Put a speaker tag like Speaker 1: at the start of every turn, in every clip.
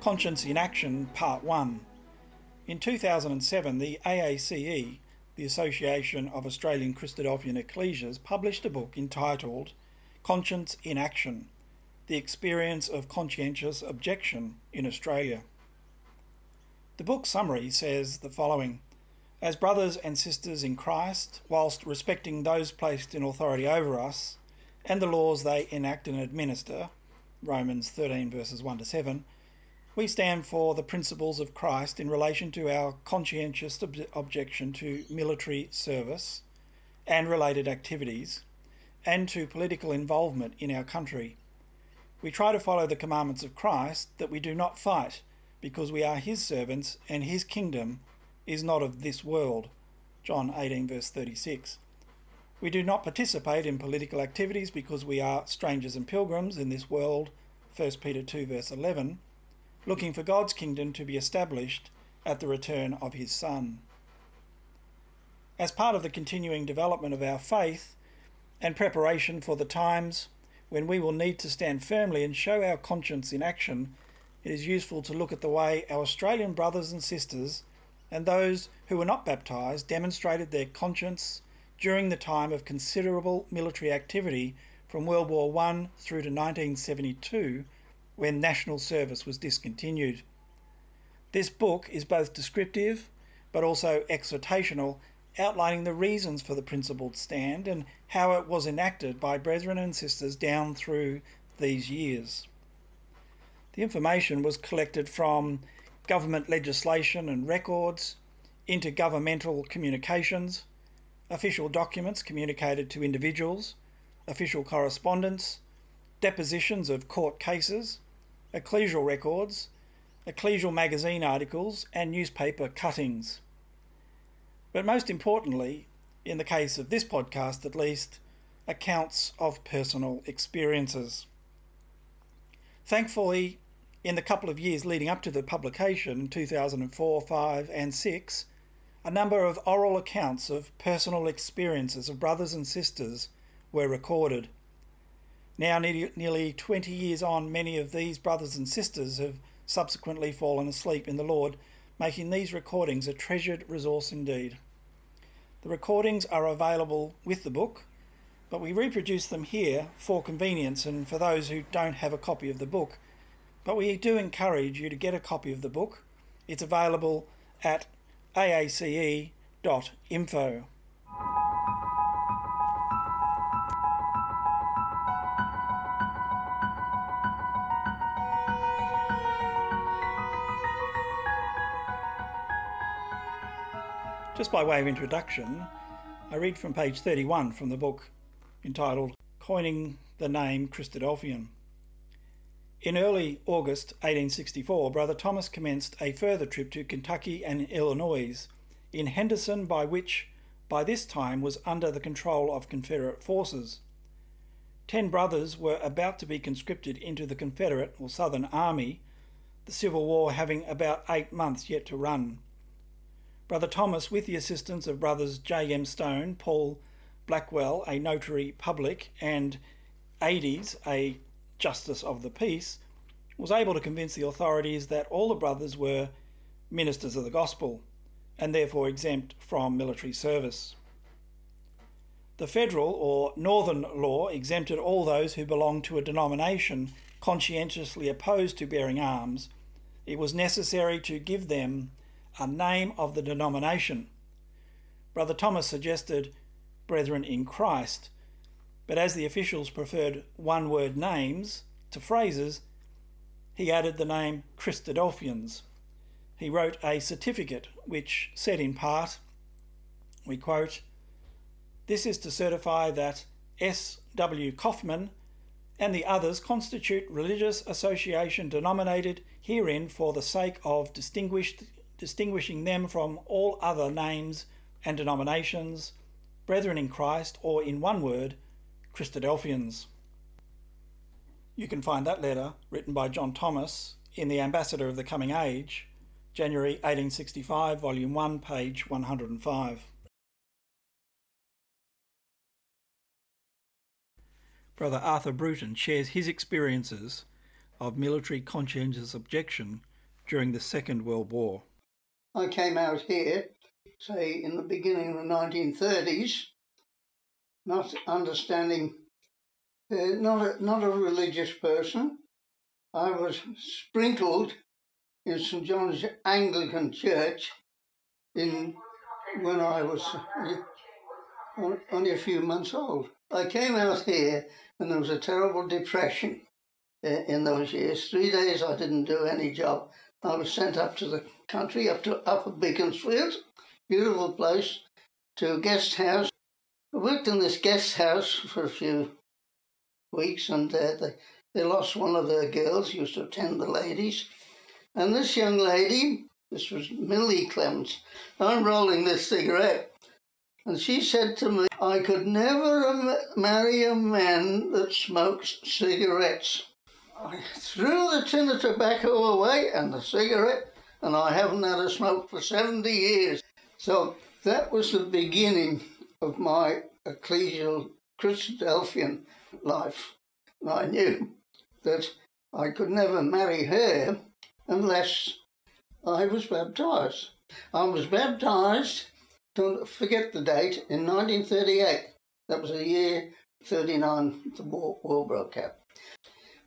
Speaker 1: Conscience in Action, Part 1. In 2007, the AACE, the Association of Australian Christadelphian Ecclesias, published a book entitled Conscience in Action, the Experience of Conscientious Objection in Australia. The book summary says the following: as brothers and sisters in Christ, whilst respecting those placed in authority over us and the laws they enact and administer, Romans 13 verses 1 to 7, we stand for the principles of Christ in relation to our conscientious objection to military service and related activities, and to political involvement in our country. We try to follow the commandments of Christ, that we do not fight, because we are his servants, and his kingdom is not of this world. John 18 verse 36. We do not participate in political activities because we are strangers and pilgrims in this world. 1 Peter 2 verse 11. Looking for God's kingdom to be established at the return of his Son. As part of the continuing development of our faith and preparation for the times when we will need to stand firmly and show our conscience in action, it is useful to look at the way our Australian brothers and sisters and those who were not baptised demonstrated their conscience during the time of considerable military activity from World War I through to 1972, when national service was discontinued. This book is both descriptive but also exhortational, outlining the reasons for the principled stand and how it was enacted by brethren and sisters down through these years. The information was collected from government legislation and records, intergovernmental communications, official documents communicated to individuals, official correspondence, depositions of court cases, ecclesial records, ecclesial magazine articles, and newspaper cuttings. But most importantly, in the case of this podcast at least, accounts of personal experiences. Thankfully, in the couple of years leading up to the publication, 2004, 5 and 6, a number of oral accounts of personal experiences of brothers and sisters were recorded. Now, nearly 20 years on, many of these brothers and sisters have subsequently fallen asleep in the Lord, making these recordings a treasured resource indeed. The recordings are available with the book, but we reproduce them here for convenience and for those who don't have a copy of the book. But we do encourage you to get a copy of the book. It's available at aace.info. Just by way of introduction, I read from page 31 from the book entitled Coining the Name Christadelphian. In early August 1864, Brother Thomas commenced a further trip to Kentucky and Illinois, in Henderson, which by this time was under the control of Confederate forces. 10 brothers were about to be conscripted into the Confederate or Southern Army, the Civil War having about 8 months yet to run. Brother Thomas, with the assistance of brothers J. M. Stone, Paul Blackwell, a notary public, and Ades, a justice of the peace, was able to convince the authorities that all the brothers were ministers of the gospel and therefore exempt from military service. The federal or northern law exempted all those who belonged to a denomination conscientiously opposed to bearing arms. It was necessary to give them a name of the denomination. Brother Thomas suggested Brethren in Christ, but as the officials preferred one-word names to phrases, he added the name Christadelphians. He wrote a certificate which said in part, we quote, "This is to certify that S. W. Kaufman and the others constitute religious association denominated herein for the sake of distinguishing them from all other names and denominations, brethren in Christ, or in one word, Christadelphians." You can find that letter, written by John Thomas, in The Ambassador of the Coming Age, January 1865, Volume 1, page 105. Brother Arthur Bruton shares his experiences of military conscientious objection during the Second World War.
Speaker 2: I came out here, say, in the beginning of the 1930s, not understanding, not a religious person. I was sprinkled in St John's Anglican Church when I was only a few months old. I came out here and there was a terrible depression in those years. 3 days I didn't do any job. I was sent up to the country, up to Upper Beaconsfield, beautiful place, to a guest house. I worked in this guest house for a few weeks, and they lost one of their girls, used to attend the ladies. And this young lady, this was Millie Clements, I'm rolling this cigarette, and she said to me, I could never marry a man that smokes cigarettes. I threw the tin of tobacco away and the cigarette, and I haven't had a smoke for 70 years. So that was the beginning of my ecclesial Christadelphian life. And I knew that I could never marry her unless I was baptised. I was baptised, don't forget the date, in 1938. That was the year 39 the war broke out.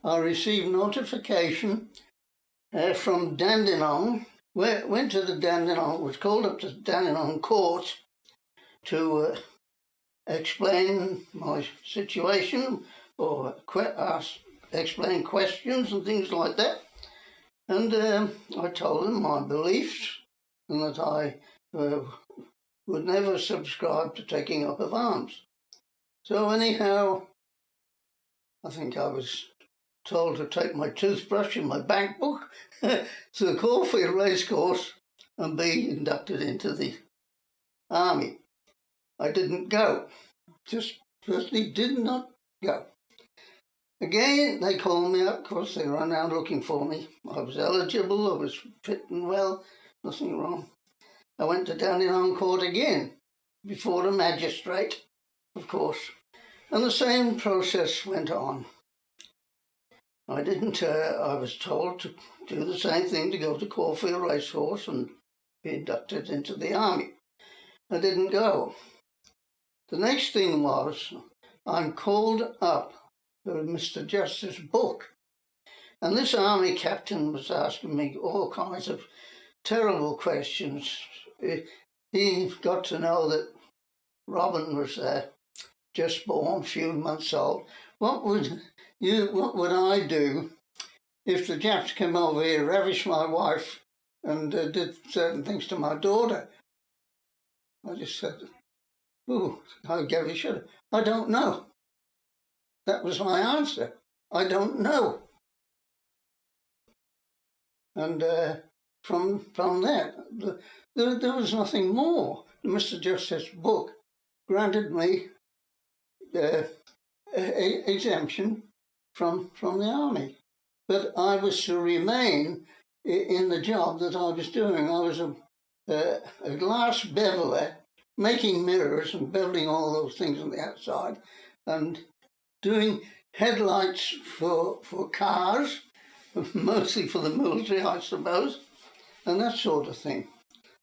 Speaker 2: I received notification from Dandenong. Went to the Dandenong, was called up to Dandenong Court to explain my situation or explain questions and things like that. And I told them my beliefs and that I would never subscribe to taking up of arms. So anyhow, I think I was told to take my toothbrush and my bank book to the Caulfield Racecourse and be inducted into the army. I didn't go, just personally did not go. Again, they called me up, of course, they ran around looking for me. I was eligible, I was fit and well, nothing wrong. I went to Dandenong Court again, before the magistrate, of course, and the same process went on. I was told to do the same thing, to go to Caulfield Racecourse and be inducted into the army. I didn't go. The next thing was, I'm called up for Mr. Justice's book. And this army captain was asking me all kinds of terrible questions. He got to know that Robin was just born, a few months old. What would I do if the Japs came over here, ravished my wife, and did certain things to my daughter? I just said, ooh, I gave a shudder. I don't know. That was my answer. I don't know. And from that, there was nothing more. Mr. Justice's book granted me exemption from the army. But I was to remain in the job that I was doing. I was a glass beveler, making mirrors and beveling all those things on the outside, and doing headlights for cars, mostly for the military, I suppose, and that sort of thing.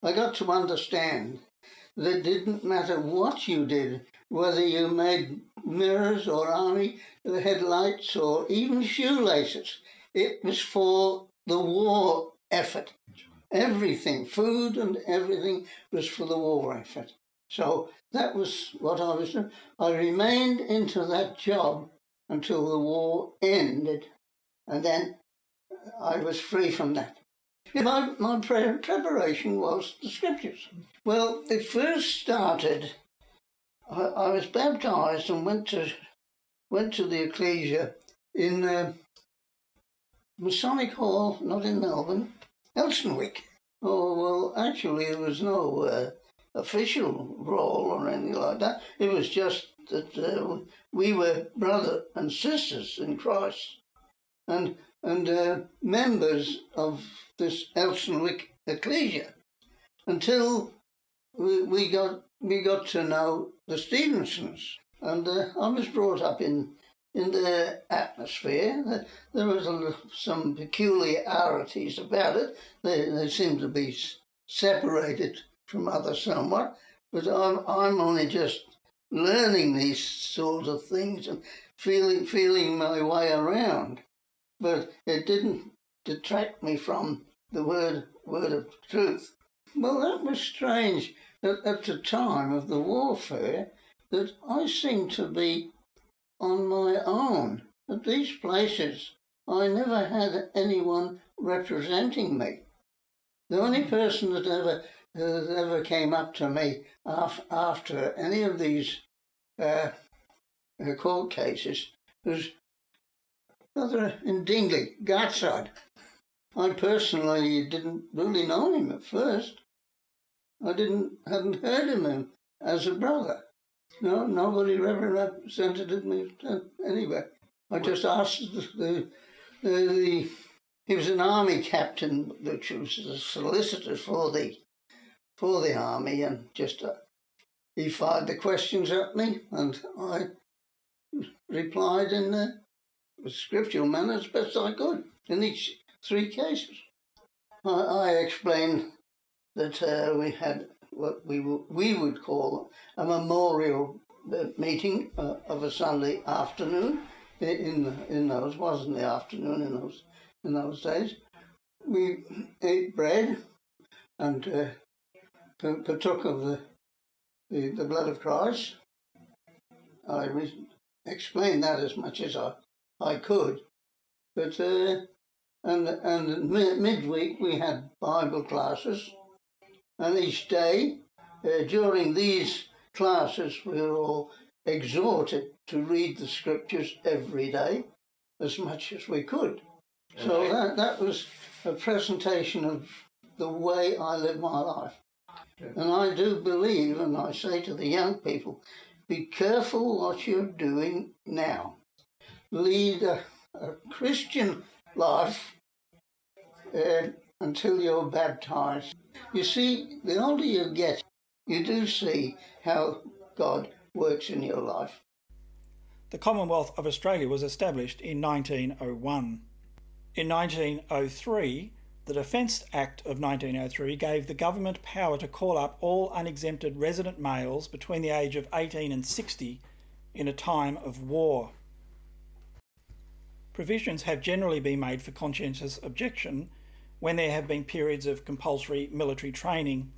Speaker 2: I got to understand that it didn't matter what you did, whether you made mirrors or army headlights or even shoelaces. It was for the war effort. Everything, food and everything, was for the war effort. So that was what I was doing. I remained into that job until the war ended, and then I was free from that. My preparation was the scriptures. Well, it first started, I was baptised and went to the Ecclesia in Masonic Hall, not in Melbourne, Elstonwick. Oh, well, actually there was no official role or anything like that. It was just that we were brother and sisters in Christ, and members of this Elstonwick Ecclesia, until we got to know the Stevensons. And I was brought up in in the atmosphere. There was some peculiarities about it. They seem to be separated from others somewhat, but I'm only just learning these sort of things and feeling my way around. But it didn't detract me from the word of truth. Well, that was strange at the time of the warfare, that I seemed to be on my own. At these places, I never had anyone representing me. The only person that ever came up to me after any of these court cases was Brother in Dingley, Gartside. I personally didn't really know him at first. I hadn't heard of him as a brother. No, nobody represented me anyway. I just asked he was an army captain, which was a solicitor for the army, and just he fired the questions at me, and I replied in the scriptural manner as best I could in each 3 cases. I explained that we had what we would call a memorial meeting of a Sunday afternoon. In those, wasn't the afternoon in those days. We ate bread and partook of the blood of Christ. I explained that as much as I could, but and midweek we had Bible classes, and each day during these classes we were all exhorted to read the scriptures every day as much as we could. So that was a presentation of the way I live my life. And I do believe, and I say to the young people, be careful what you're doing now. Lead a Christian life until you're baptized. You see, the older you get, you do see how God works in your life.
Speaker 1: The Commonwealth of Australia was established in 1901. In 1903, the Defence Act of 1903 gave the government power to call up all unexempted resident males between the age of 18 and 60 in a time of war. Provisions have generally been made for conscientious objection when there have been periods of compulsory military training.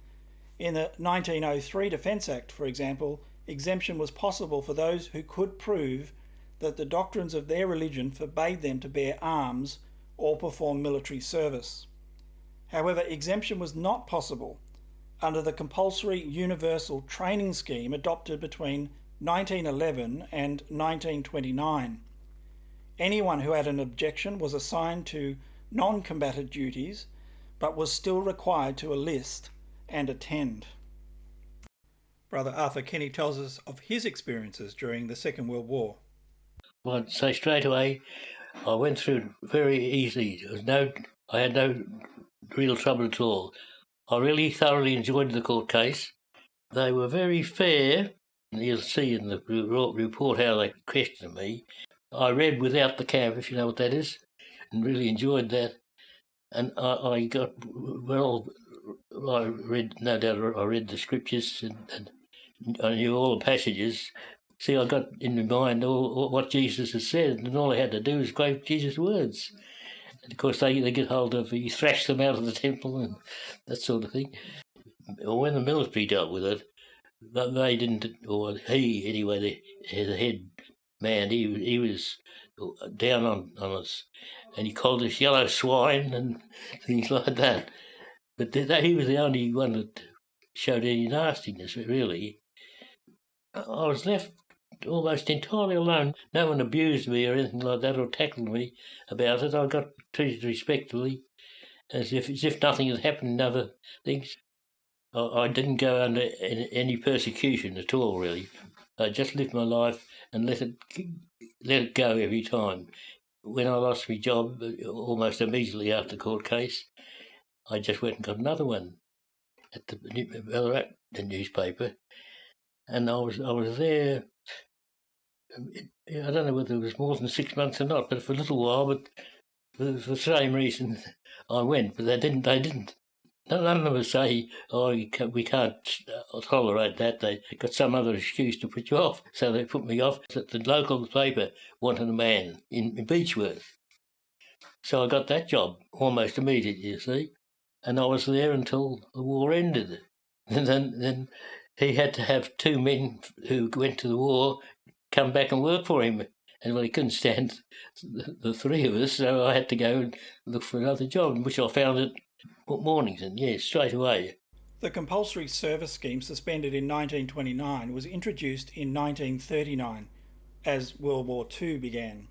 Speaker 1: In the 1903 Defence Act, for example, exemption was possible for those who could prove that the doctrines of their religion forbade them to bear arms or perform military service. However, exemption was not possible under the compulsory universal training scheme adopted between 1911 and 1929. Anyone who had an objection was assigned to non-combatant duties, but was still required to enlist and attend. Brother Arthur Kenny tells us of his experiences during the Second World War.
Speaker 3: Well, I'd say straight away, I went through very easily. I had no real trouble at all. I really thoroughly enjoyed the court case. They were very fair. You'll see in the report how they questioned me. I read Without the Camp, if you know what that is, and really enjoyed that. And I got, well, I read, no doubt I read the scriptures and I knew all the passages. See, I got in my mind all what Jesus has said, and all I had to do was quote Jesus' words. And of course, they get hold of, he thrashed them out of the temple and that sort of thing. Or when the military dealt with it, they didn't, or he anyway, the head man, he was down on us, and he called us yellow swine and things like that. But he was the only one that showed any nastiness, really. I was left almost entirely alone. No one abused me or anything like that or tackled me about it. I got treated respectfully, as if nothing had happened in other things. I didn't go under any persecution at all, really. I just lived my life and let it go every time. When I lost my job, almost immediately after the court case, I just went and got another one at the newspaper, and I was there I don't know whether it was more than 6 months or not, but for a little while. But for the same reason, I went. But they didn't. None of them would say, "Oh, we can't tolerate that." They got some other excuse to put you off, so they put me off. The local paper wanted a man in Beechworth, so I got that job almost immediately. You see, and I was there until the war ended. And then he had to have 2 men who went to the war come back and work for him. And well, he couldn't stand the 3 of us, so I had to go and look for another job, which I found at Mornington, yes, straight away.
Speaker 1: The compulsory service scheme, suspended in 1929, was introduced in 1939 as World War II began.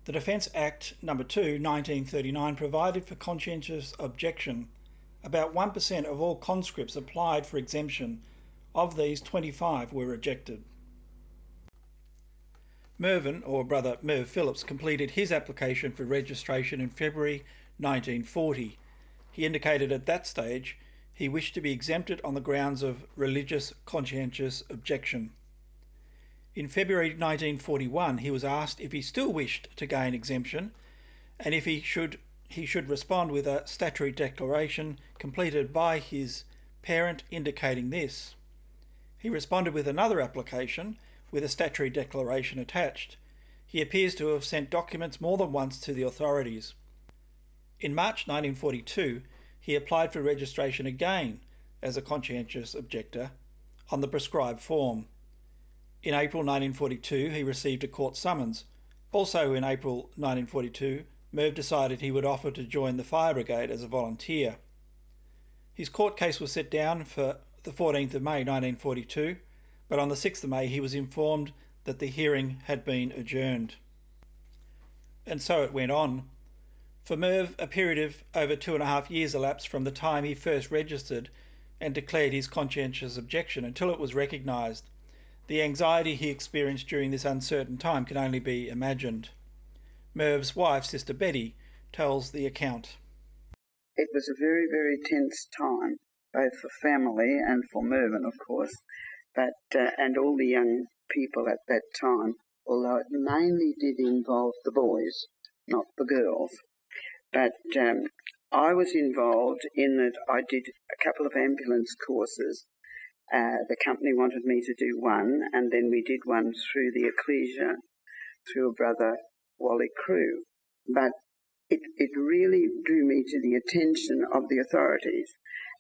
Speaker 1: The Defence Act No. 2, 1939 provided for conscientious objection. About 1% of all conscripts applied for exemption. Of these, 25 were rejected. Mervyn, or brother Merv Phillips, completed his application for registration in February 1940. He indicated at that stage he wished to be exempted on the grounds of religious conscientious objection. In February 1941, he was asked if he still wished to gain exemption, and if he should respond with a statutory declaration completed by his parent indicating this. He responded with another application with a statutory declaration attached. He appears to have sent documents more than once to the authorities. In March 1942, he applied for registration again as a conscientious objector on the prescribed form. In April 1942, he received a court summons. Also in April 1942, Merv decided he would offer to join the fire brigade as a volunteer. His court case was set down for the 14th of May 1942, but on the 6th of May he was informed that the hearing had been adjourned. And so it went on. For Merv, a period of over 2.5 years elapsed from the time he first registered and declared his conscientious objection until it was recognised. The anxiety he experienced during this uncertain time can only be imagined. Merv's wife, Sister Betty, tells the account.
Speaker 4: It was a very, very tense time, both for family and for Mervyn, of course, but and all the young people at that time, although it mainly did involve the boys, not the girls. But I was involved in that I did a couple of ambulance courses. The company wanted me to do one, and then we did one through the Ecclesia, through a brother, Wally Crew. But it really drew me to the attention of the authorities,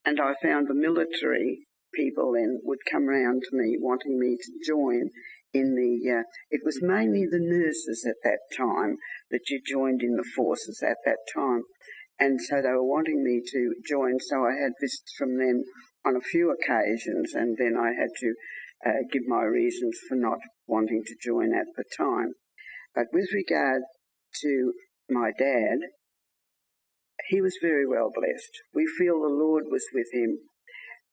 Speaker 4: and I found the military people then would come round to me wanting me to join in the... it was mainly the nurses at that time that you joined in the forces at that time, and so they were wanting me to join, so I had visits from them on a few occasions, and then I had to give my reasons for not wanting to join at the time. But with regard to my dad, he was very well blessed. We feel the Lord was with him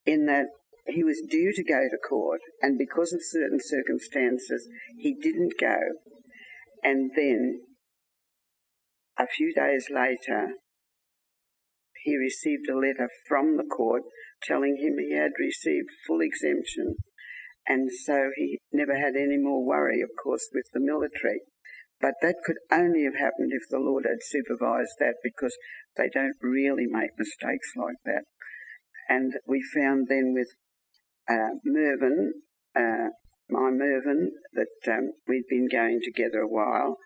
Speaker 4: in that he was due to go to court, and because of certain circumstances, he didn't go. And then, a few days later, he received a letter from the court telling him he had received full exemption, and so he never had any more worry, of course, with the military. But that could only have happened if the Lord had supervised that, because they don't really make mistakes like that. And we found then with Mervyn, my Mervyn, that we'd been going together a while,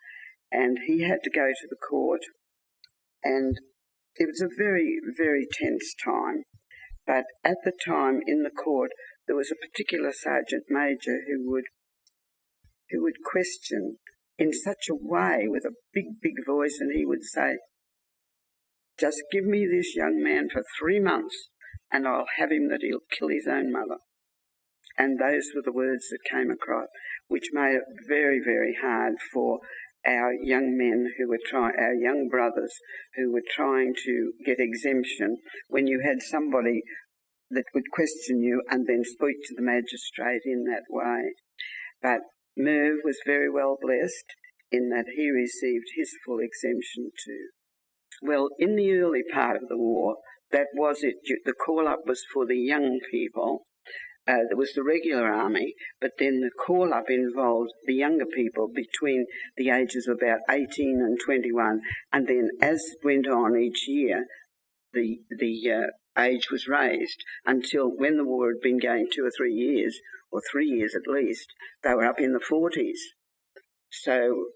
Speaker 4: and he had to go to the court, and it was a very, very tense time. But at the time in the court, there was a particular sergeant major who would question in such a way with a big, big voice, and he would say, "Just give me this young man for 3 months, and I'll have him that he'll kill his own mother." And those were the words that came across, which made it very, very hard for our young men who were our young brothers who were trying to get exemption, when you had somebody that would question you and then speak to the magistrate in that way. But Merv was very well blessed in that he received his full exemption too. Well, in the early part of the war, that was it. The call-up was for the young people, there was the regular army, but then the call-up involved the younger people between the ages of about 18 and 21, and then as it went on each year, the age was raised until when the war had been going 2 or 3 years, or 3 years at least, they were up in the 40s. So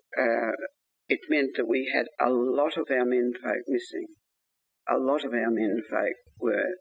Speaker 4: it meant that we had a lot of our menfolk missing. A lot of our menfolk were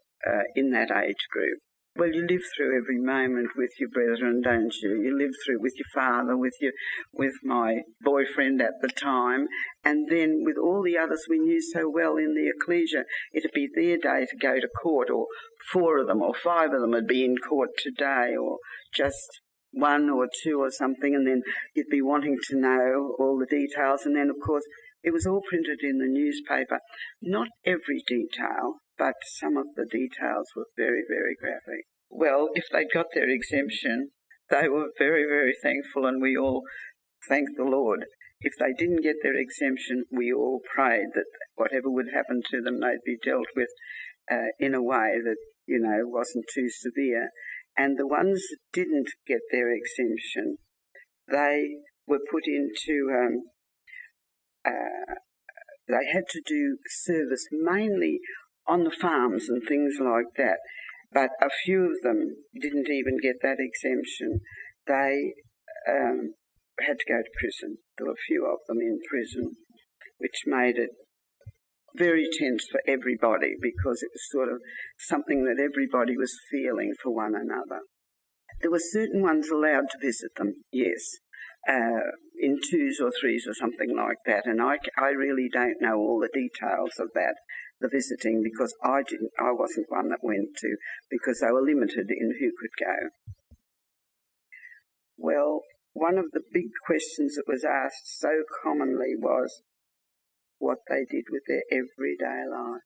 Speaker 4: in that age group. Well, you live through every moment with your brethren, don't you? You live through with your father, with my boyfriend at the time, and then with all the others we knew so well in the ecclesia. It'd be their day to go to court, or 4 of them or 5 of them would be in court today, or just 1 or 2 or something, and then you'd be wanting to know all the details. And then, of course, it was all printed in the newspaper. Not every detail, but some of the details were very, very graphic. Well, if they got their exemption, they were very, very thankful, and we all thanked the Lord. If they didn't get their exemption, we all prayed that whatever would happen to them, they'd be dealt with in a way that, wasn't too severe. And the ones that didn't get their exemption, they were put into... they had to do service mainly on the farms and things like that, but a few of them didn't even get that exemption. They had to go to prison. There were a few of them in prison, which made it very tense for everybody, because it was sort of something that everybody was feeling for one another. There were certain ones allowed to visit them, yes, in 2s or 3s or something like that, and I really don't know all the details of that, the visiting, because I wasn't one that went to, because they were limited in who could go. Well, one of the big questions that was asked so commonly was what they did with their everyday life.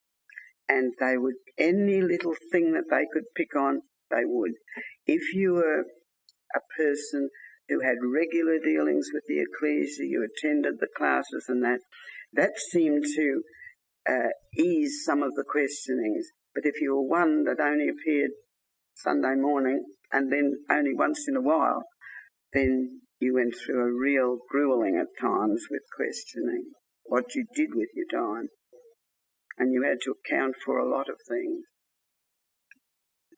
Speaker 4: And they would, any little thing that they could pick on, they would. If you were a person who had regular dealings with the ecclesia, you attended the classes and that seemed to ease some of the questionings. But if you were one that only appeared Sunday morning and then only once in a while, then you went through a real gruelling at times with questioning what you did with your time. And you had to account for a lot of things.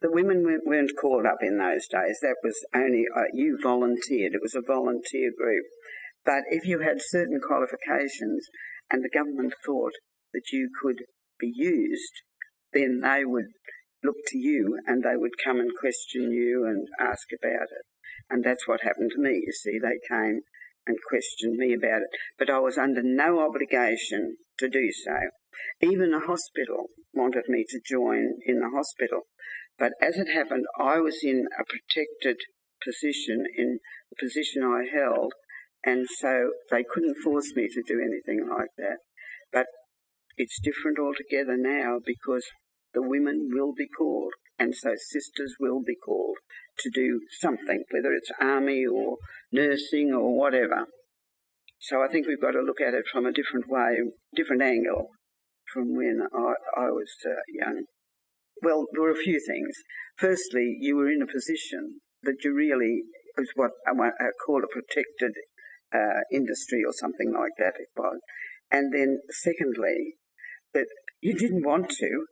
Speaker 4: The women weren't called up in those days. That was only, you volunteered. It was a volunteer group. But if you had certain qualifications and the government thought that you could be used, then they would look to you and they would come and question you and ask about it. And that's what happened to me, you see. They came and questioned me about it. But I was under no obligation to do so. Even the hospital wanted me to join in the hospital. But as it happened, I was in a protected position, in the position I held, and so they couldn't force me to do anything like that. But it's different altogether now, because the women will be called, and so sisters will be called to do something, whether it's army or nursing or whatever. So I think we've got to look at it from a different way, different angle from when I was young. Well, there were a few things. Firstly, you were in a position that you really, it was what I call a protected industry or something like that it was. And then secondly, that you didn't want to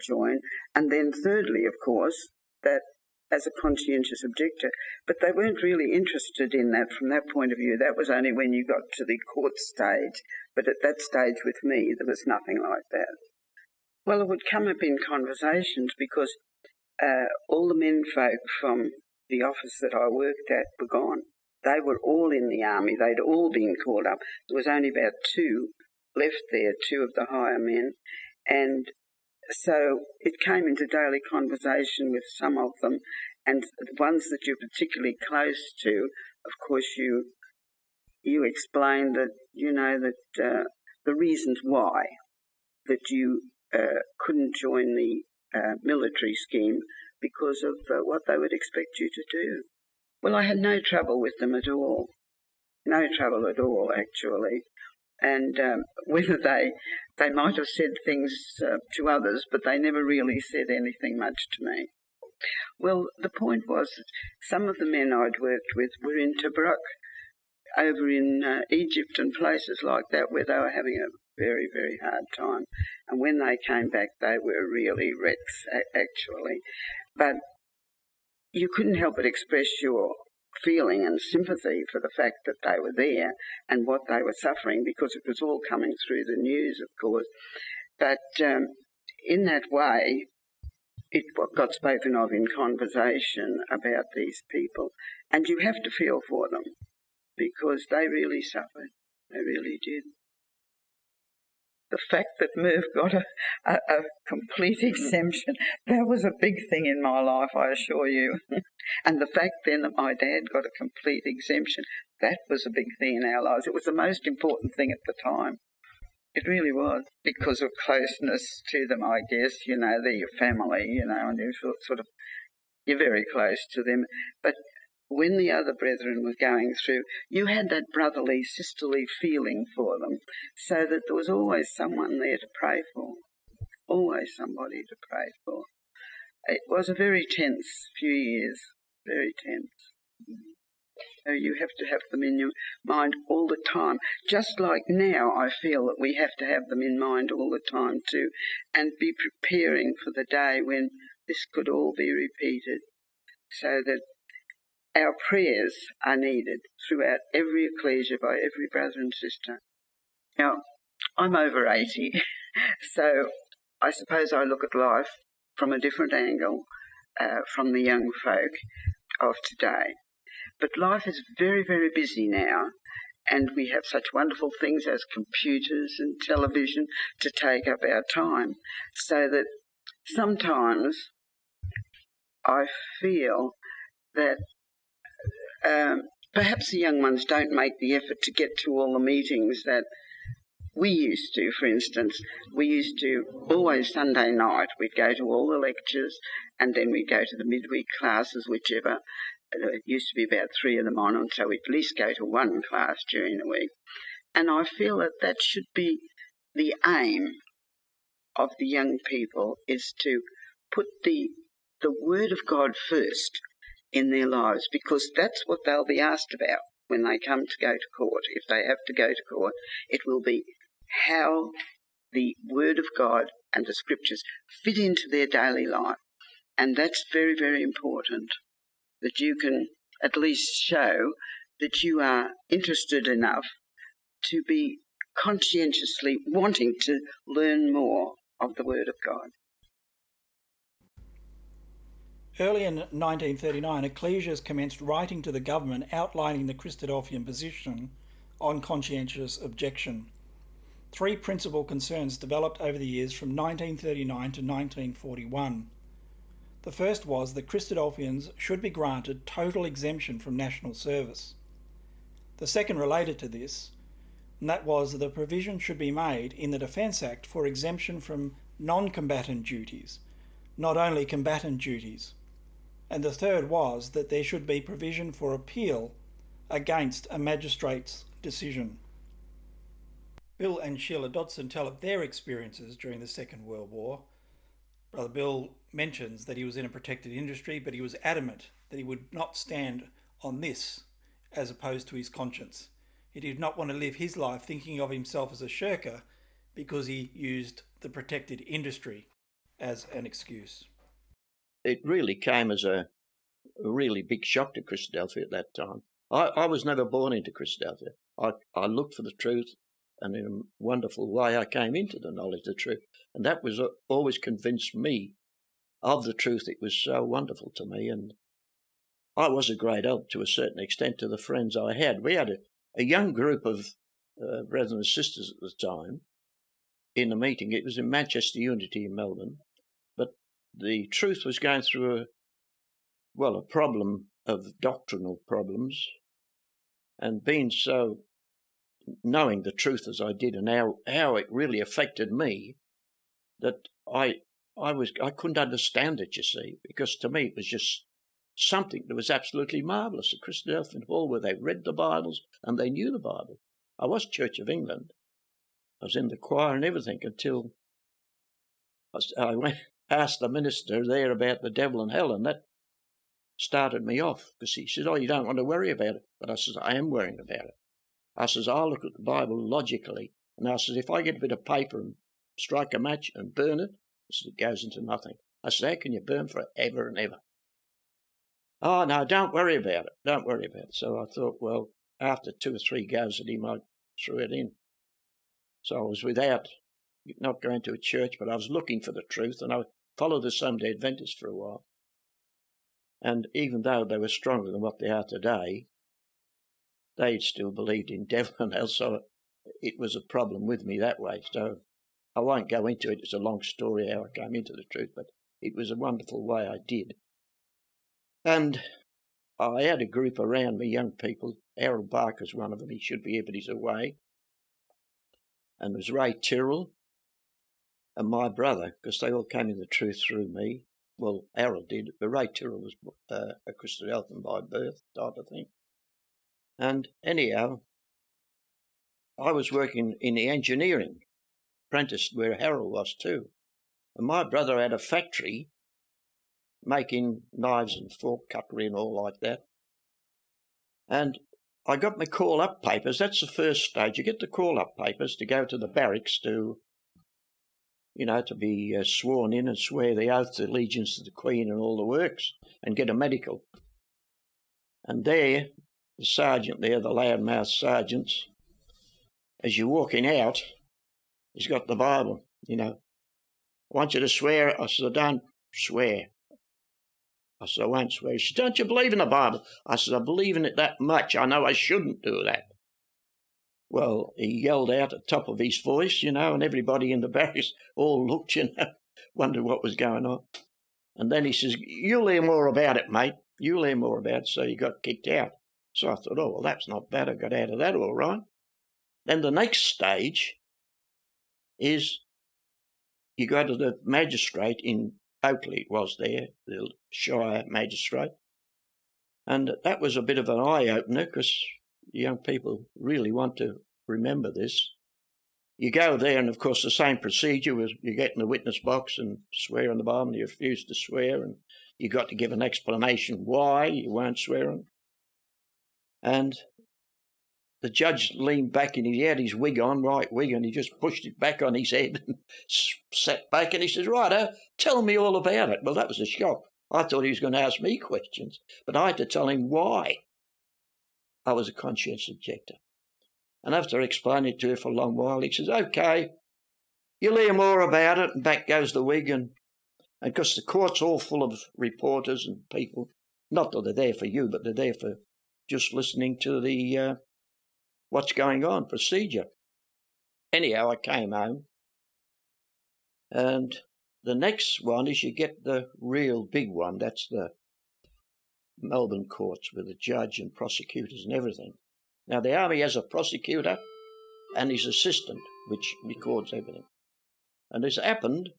Speaker 4: join. And then thirdly, of course, that as a conscientious objector, but they weren't really interested in that from that point of view. That was only when you got to the court stage. But at that stage with me, there was nothing like that. Well, it would come up in conversations because all the menfolk from the office that I worked at were gone. They were all in the army. They'd all been called up. There was only about 2 left there, 2 of the higher men. And so it came into daily conversation with some of them. And the ones that you're particularly close to, of course, you explained that, that the reasons why that you couldn't join the military scheme because of what they would expect you to do. Well, I had no trouble with them at all. No trouble at all, actually. And whether they might have said things to others, but they never really said anything much to me. Well, the point was that some of the men I'd worked with were in Tobruk, over in Egypt and places like that, where they were having a very, very hard time. And when they came back, they were really wrecks, actually. But you couldn't help but express your feeling and sympathy for the fact that they were there and what they were suffering, because it was all coming through the news, of course. But in that way, it got spoken of in conversation about these people. And you have to feel for them, because they really suffered. They really did. The fact that Merv got a complete exemption, that was a big thing in my life, I assure you. And the fact then that my dad got a complete exemption, that was a big thing in our lives. It was the most important thing at the time. It really was, because of closeness to them, I guess. You know, they're your family, you know, and you're very close to them. But when the other brethren were going through, you had that brotherly, sisterly feeling for them, so that there was always someone there to pray for, always somebody to pray for. It was a very tense few years, very tense. So you have to have them in your mind all the time. Just like now, I feel that we have to have them in mind all the time too, and be preparing for the day when this could all be repeated, so that our prayers are needed throughout every ecclesia by every brother and sister. Now, I'm over 80, so I suppose I look at life from a different angle from the young folk of today. But life is very, very busy now, and we have such wonderful things as computers and television to take up our time, so that sometimes I feel that perhaps the young ones don't make the effort to get to all the meetings that we used to. For instance, we used to always Sunday night, we'd go to all the lectures, and then we'd go to the midweek classes, whichever. It used to be about 3 of them on, and so we'd at least go to one class during the week. And I feel that that should be the aim of the young people, is to put the Word of God first in their lives, because that's what they'll be asked about when they come to go to court. If they have to go to court, it will be how the Word of God and the Scriptures fit into their daily life. And that's very, very important, that you can at least show that you are interested enough to be conscientiously wanting to learn more of the Word of God.
Speaker 1: Early in 1939, Ecclesias commenced writing to the government outlining the Christadelphian position on conscientious objection. 3 principal concerns developed over the years from 1939 to 1941. The first was that Christadelphians should be granted total exemption from national service. The second related to this, and that was that the provision should be made in the Defence Act for exemption from non-combatant duties, not only combatant duties. And the third was that there should be provision for appeal against a magistrate's decision. Bill and Sheila Dodson tell of their experiences during the Second World War. Brother Bill mentions that he was in a protected industry, but he was adamant that he would not stand on this as opposed to his conscience. He did not want to live his life thinking of himself as a shirker because he used the protected industry as an excuse.
Speaker 5: It really came as a really big shock to Christadelphia at that time. I was never born into Christadelphia. I looked for the truth, and in a wonderful way I came into the knowledge of the truth. And that was always convinced me of the truth. It was so wonderful to me, and I was a great help to a certain extent to the friends I had. We had a young group of brothers and sisters at the time in the meeting. It was in Manchester Unity in Melbourne. The truth was going through a problem of doctrinal problems, and being so, knowing the truth as I did and how it really affected me, that I couldn't understand it, you see, because to me it was just something that was absolutely marvellous. The Christadelphian Hall, where they read the Bibles and they knew the Bible. I was Church of England. I was in the choir and everything until I went asked the minister there about the devil and hell, and that started me off, because he said, "Oh, you don't want to worry about it." But I says, "I am worrying about it." I says, "I look at the Bible logically, and I says, if I get a bit of paper and strike a match and burn it, I says, it goes into nothing." I said, "How can you burn for ever and ever?" "Oh, no, don't worry about it. Don't worry about it." So I thought, well, after 2 or 3 goes at him, I threw it in. So I was not going to a church, but I was looking for the truth, and I followed the Sunday Adventists for a while. And even though they were stronger than what they are today, they still believed in devil and hell, so it was a problem with me that way. So I won't go into it. It's a long story how I came into the truth, but it was a wonderful way I did. And I had a group around me, young people. Harold Barker's one of them. He should be here, but he's away. And there was Ray Tyrrell and my brother, because they all came in the truth through me. Well, Harold did, but Ray Tyrrell was a Christadelphian by birth, type of thing. And anyhow, I was working in the engineering, apprenticed where Harold was too. And my brother had a factory making knives and fork cutlery and all like that. And I got my call-up papers. That's the first stage. You get the call-up papers to go to the barracks to be sworn in and swear the oath of allegiance to the Queen and all the works and get a medical. And there, the sergeant there, the loudmouth sergeants, as you're walking out, he's got the Bible, "I want you to swear." I said, "I don't swear." I said, "I won't swear." He said, "Don't you believe in the Bible?" I said, "I believe in it that much. I know I shouldn't do that." Well, he yelled out at the top of his voice, and everybody in the barracks all looked, wondered what was going on. And then he says, "You'll hear more about it, mate. You'll hear more about it." So he got kicked out. So I thought, oh, well, that's not bad. I got out of that all right. Then the next stage is you go to the magistrate in Oakley, it was there, the Shire magistrate. And that was a bit of an eye-opener, because young people really want to remember this. You go there, and of course the same procedure was you get in the witness box and swear on the Bible, and you refuse to swear, and you got to give an explanation why you weren't swearing. And the judge leaned back, and he had his wig on, right wig, and he just pushed it back on his head and sat back, and he says, "Righto, tell me all about it." Well, that was a shock. I thought he was going to ask me questions, but I had to tell him why I was a conscientious objector. And after explaining it to him for a long while, he says, "Okay, you'll hear more about it." And back goes the wig, and because the court's all full of reporters and people, not that they're there for you, but they're there for just listening to the what's going on, procedure. Anyhow, I came home, and the next one is you get the real big one. That's the Melbourne courts with the judge and prosecutors and everything. Now, the Army has a prosecutor and his assistant, which records everything. And this happened,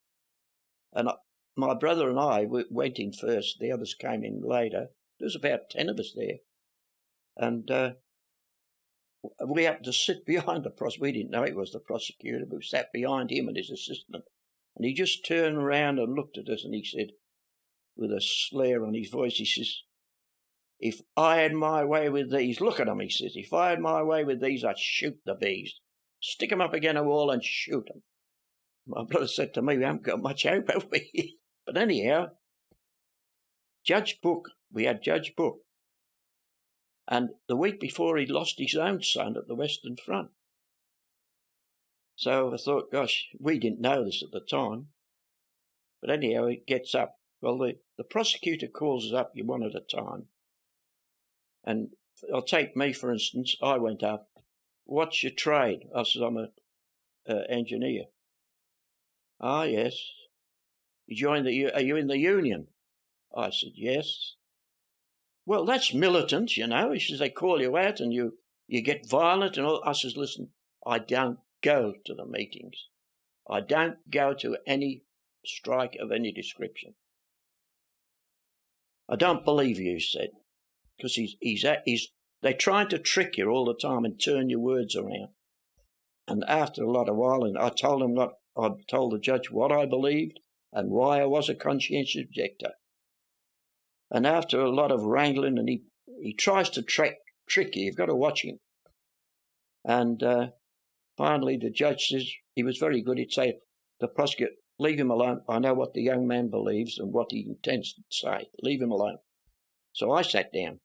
Speaker 5: and my brother and I went in first. The others came in later. There was about 10 of us there. And we happened to sit behind the prosecutor. We didn't know it was the prosecutor, but we sat behind him and his assistant. And he just turned around and looked at us, and he said, with a slur on his voice, he says, "If I had my way with these," look at them, he says, "if I had my way with these, I'd shoot the bees. Stick them up against a wall and shoot them." My brother said to me, "We haven't got much hope, have we?" But anyhow, Judge Book, we had Judge Book. And the week before, he lost his own son at the Western Front. So I thought, gosh, we didn't know this at the time. But anyhow, it gets up. Well, the prosecutor calls us up one at a time. And I'll take me, for instance. I went up. "What's your trade?" I said, "I'm an engineer." "Ah, yes. Are you in the union?" I said, "Yes." "Well, that's militant, He says, "They call you out and you get violent and all." I says, "Listen, I don't go to the meetings. I don't go to any strike of any description." "I don't believe you," he said, because they're trying to trick you all the time and turn your words around. And after a lot of while, and I told the judge what I believed, and why I was a conscientious objector. And after a lot of wrangling, and he tries to trick you, you've got to watch him. And finally the judge says, he was very good, he'd say, the prosecutor, leave him alone. I know what the young man believes and what he intends to say. Leave him alone. So I sat down.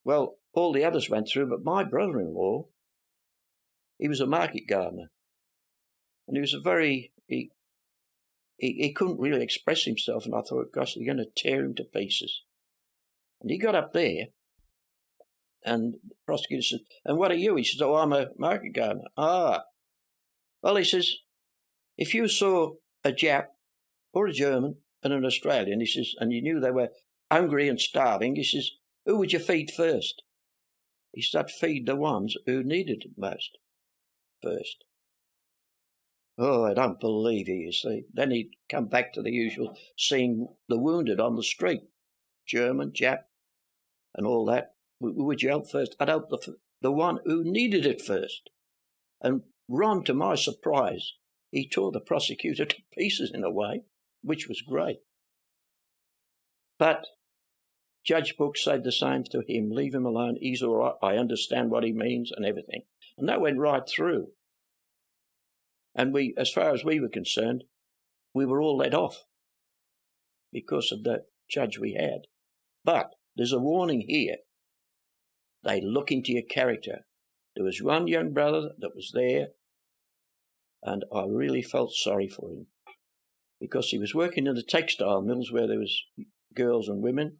Speaker 5: Well, all the others went through, but my brother-in-law, he was a market gardener. And he was he couldn't really express himself, and I thought, gosh, they're going to tear him to pieces. And he got up there, and the prosecutor said, and what are you? He said, oh, I'm a market gardener. Ah. Well, he says, if you saw a Jap or a German and an Australian, he says, and you knew they were hungry and starving, he says, who would you feed first? He said, feed the ones who needed it most first. Oh, I don't believe it, you see. Then he'd come back to the usual, seeing the wounded on the street, German, Jap, and all that. Would you help first? I'd help the one who needed it first. And Ron, to my surprise, he tore the prosecutor to pieces in a way, which was great. But Judge Brooks said the same to him. Leave him alone. He's all right. I understand what he means and everything. And that went right through. And we, as far as we were concerned, we were all let off because of the judge we had. But there's a warning here. They look into your character. There was one young brother that was there, and I really felt sorry for him because he was working in the textile mills where there was girls and women,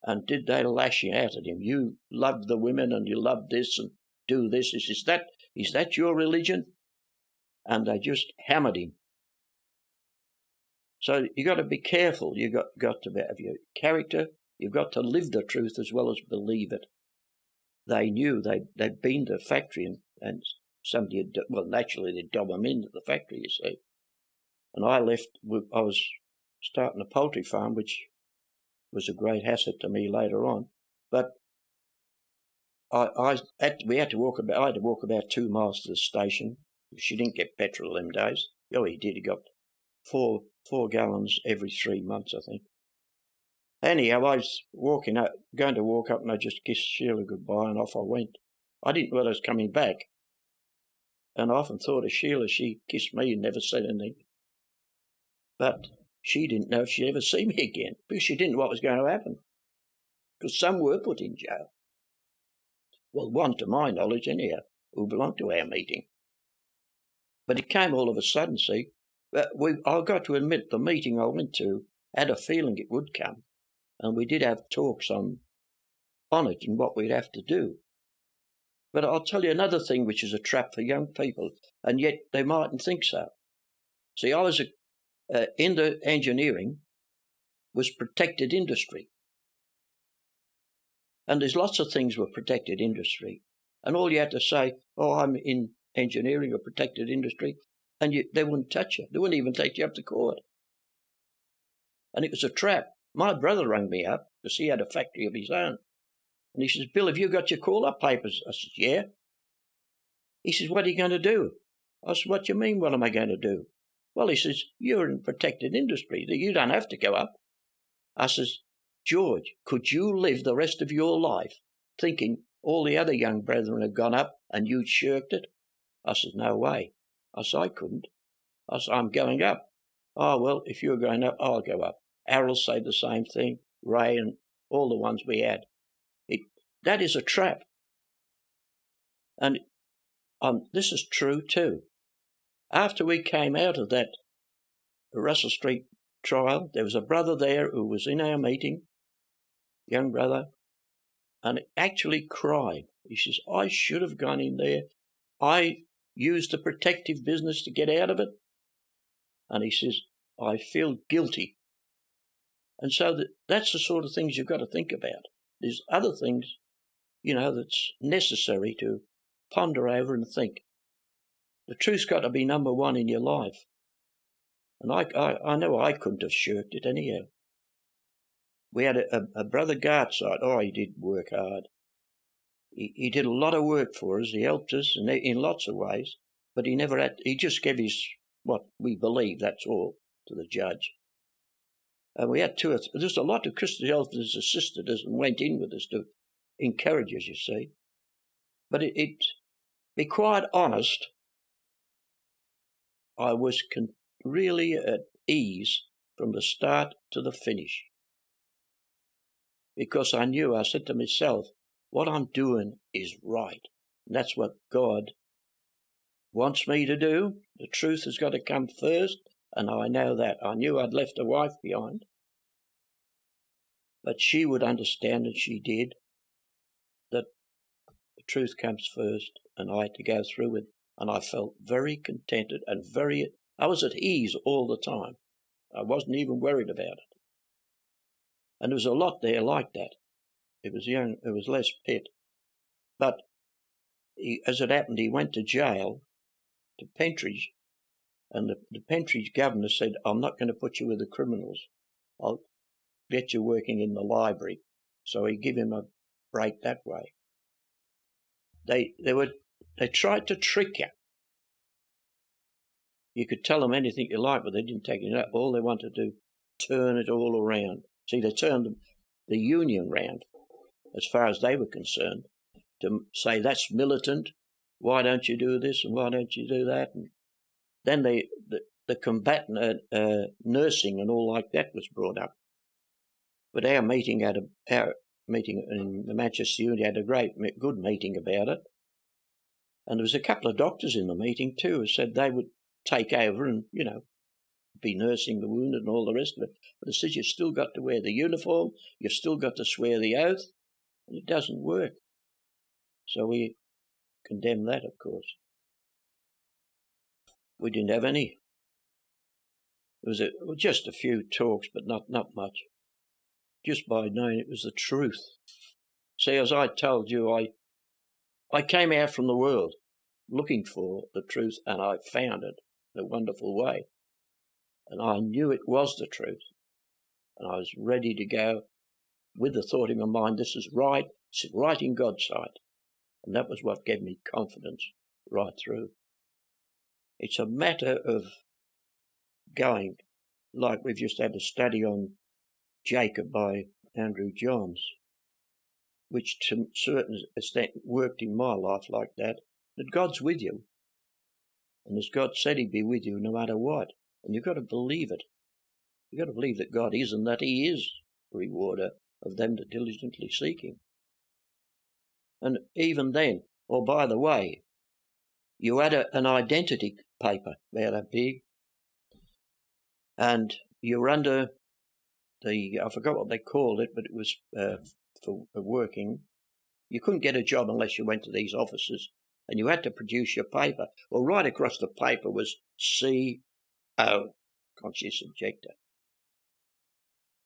Speaker 5: and did they lash out at him? You love the women and you love this and do this. Is that your religion? And they just hammered him. So you got to be careful. You got to have your character. You've got to live the truth as well as believe it. They knew they'd been to the factory and somebody had, well, naturally they'd dob them into the factory, you see. And I left. I was starting a poultry farm, which was a great asset to me later on. But I had to walk about 2 miles to the station. She didn't get petrol them days. Oh, he did. He got four gallons every 3 months, I think. Anyhow, I was going to walk up, and I just kissed Sheila goodbye, and off I went. I didn't know I was coming back. And I often thought of Sheila. She kissed me and never said anything. But she didn't know if she'd ever see me again, because she didn't know what was going to happen. Because some were put in jail. Well, one, to my knowledge, anyhow, who belonged to our meeting. But it came all of a sudden, see. I've got to admit, the meeting I went to had a feeling it would come. And we did have talks on it and what we'd have to do. But I'll tell you another thing which is a trap for young people, and yet they mightn't think so. See, I was in the engineering was protected industry. And there's lots of things with protected industry. And all you had to say, oh, I'm in engineering or protected industry, and they wouldn't touch you. They wouldn't even take you up to court. And it was a trap. My brother rang me up because he had a factory of his own. And he says, Bill, have you got your call-up papers? I said, yeah. He says, what are you going to do? I said, what do you mean, what am I going to do? Well, he says, you're in protected industry. You don't have to go up. I says, George, could you live the rest of your life thinking all the other young brethren had gone up and you'd shirked it? I said, no way. I said, I couldn't. I said, I'm going up. Oh, well, if you're going up, I'll go up. Errol said the same thing, Ray and all the ones we had. That is a trap. And this is true too. After we came out of that Russell Street trial, there was a brother there who was in our meeting, young brother, and actually cried. He says, I should have gone in there. I used the protective business to get out of it. And he says, I feel guilty. And so that's the sort of things you've got to think about. There's other things, that's necessary to ponder over and think. The truth's got to be number one in your life. And I know I couldn't have shirked it anyhow. We had a brother Gartside. Oh, he did work hard. He did a lot of work for us. He helped us in lots of ways. But he just gave what we believe, that's all, to the judge. And we had there's a lot of Christadelphians assisted us and went in with us to encourage us, you see. But be quite honest, I was really at ease from the start to the finish. Because I said to myself, what I'm doing is right. And that's what God wants me to do. The truth has got to come first, and I know that. I knew I'd left a wife behind. But she would understand, and she did, that the truth comes first, and I had to go through it. And I felt very contented and I was at ease all the time. I wasn't even worried about it. And there was a lot there like that. It was less pit. But as it happened, he went to jail, to Pentridge, and the Pentridge governor said, I'm not going to put you with the criminals. I'll get you working in the library. So he gave him a break that way. They tried to trick you. You could tell them anything you like, but they didn't take it up. All they wanted to do, turn it all around. See, they turned the union round, as far as they were concerned, to say that's militant. Why don't you do this and why don't you do that? And then the combatant nursing and all like that was brought up. But our meeting in the Manchester Unity had a good meeting about it. And there was a couple of doctors in the meeting too who said they would take over and, be nursing the wounded and all the rest of it. But it says you've still got to wear the uniform, you've still got to swear the oath, and it doesn't work. So we condemn that, of course. We didn't have any. There was just a few talks, but not much. Just by knowing it was the truth. See, as I told you, I came out from the world looking for the truth, and I found it in a wonderful way. And I knew it was the truth. And I was ready to go with the thought in my mind, this is right, it's right in God's sight. And that was what gave me confidence right through. It's a matter of going, like we've just had a study on Jacob by Andrew Johns, which to a certain extent worked in my life like that God's with you. And as God said he'd be with you no matter what. And you've got to believe it. You've got to believe that God is and that he is a rewarder of them that diligently seek him. And even then, by the way, you had an identity paper, about that big, and you were under I forgot what they called it, but it was for working. You couldn't get a job unless you went to these offices, and you had to produce your paper. Well, right across the paper was CO, conscientious objector.